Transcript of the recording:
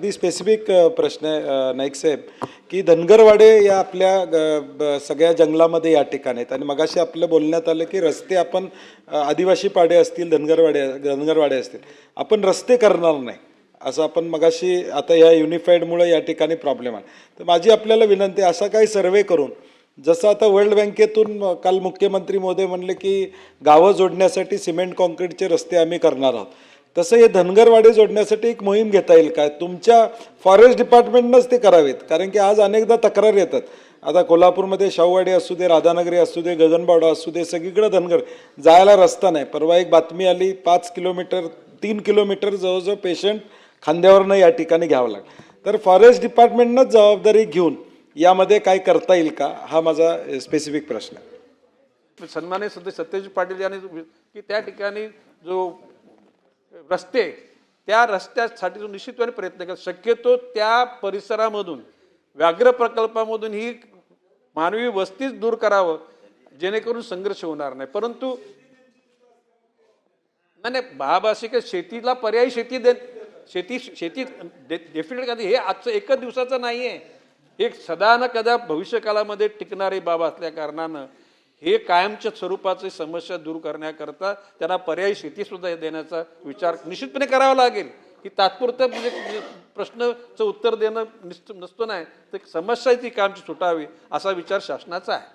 अगदी स्पेसिफिक प्रश्न आहे नाईक साहेब, की धनगरवाडे या आपल्या सगळ्या जंगलामध्ये या ठिकाणी आहेत आणि मगाशी आपलं बोलण्यात आलं की रस्ते आपण आदिवासी पाडे असतील, धनगरवाडे असतील, आपण रस्ते करणार नाही असं आपण मगाशी, आता या युनिफाईडमुळे या ठिकाणी प्रॉब्लेम आहे. तर माझी आपल्याला विनंती, असा काही सर्वे करून, जसं आता वर्ल्ड बँकेतून काल मुख्यमंत्री महोदय म्हणले की गावं जोडण्यासाठी सिमेंट कॉन्क्रीटचे रस्ते आम्ही करणार आहोत, तसं हे धनगरवाडे जोडण्यासाठी एक मोहीम घेता येईल का? तुमच्या फॉरेस्ट डिपार्टमेंटनंच ते करावेत, कारण की आज अनेकदा तक्रार येतात. आता कोल्हापूरमध्ये शाहूवाडी असू दे, राधानगरी असू दे, गगनबावडा असू दे, सगळीकडे धनगर जायला रस्ता नाही. परवा एक बातमी आली, 5 किलोमीटर 3 किलोमीटर जवळजवळ पेशंट खांद्यावरनं या ठिकाणी घ्यावं लागलं. तर फॉरेस्ट डिपार्टमेंटनंच जबाबदारी घेऊन यामध्ये काय करता येईल का, हा माझा स्पेसिफिक प्रश्न आहे. सन्माननीय सत्यजित पाटील यांनी की त्या ठिकाणी जो रस्ते, त्या रस्त्यासाठी जो निश्चितपणे प्रयत्न केला. शक्यतो त्या परिसरामधून, व्याघ्र प्रकल्पामधून ही मानवी वस्तीच दूर करावं, जेणेकरून संघर्ष होणार नाही. परंतु नाही, महाभाषिक शेतीला पर्यायी शेती डेफिनेट, हे आजचं एकच दिवसाचं नाही आहे, एक सदा न कदा भविष्यकाळामध्ये टिकणारी बाब असल्या कारणानं हे कायमच्या स्वरूपाची समस्या दूर करण्याकरता त्यांना पर्यायी शेती सुद्धा देण्याचा विचार निश्चितपणे करावा लागेल. की तात्पुरतं म्हणजे प्रश्नाचं उत्तर देणं नसतो, नाही तर समस्या ती कायमची सुटावी असा विचार शासनाचा आहे.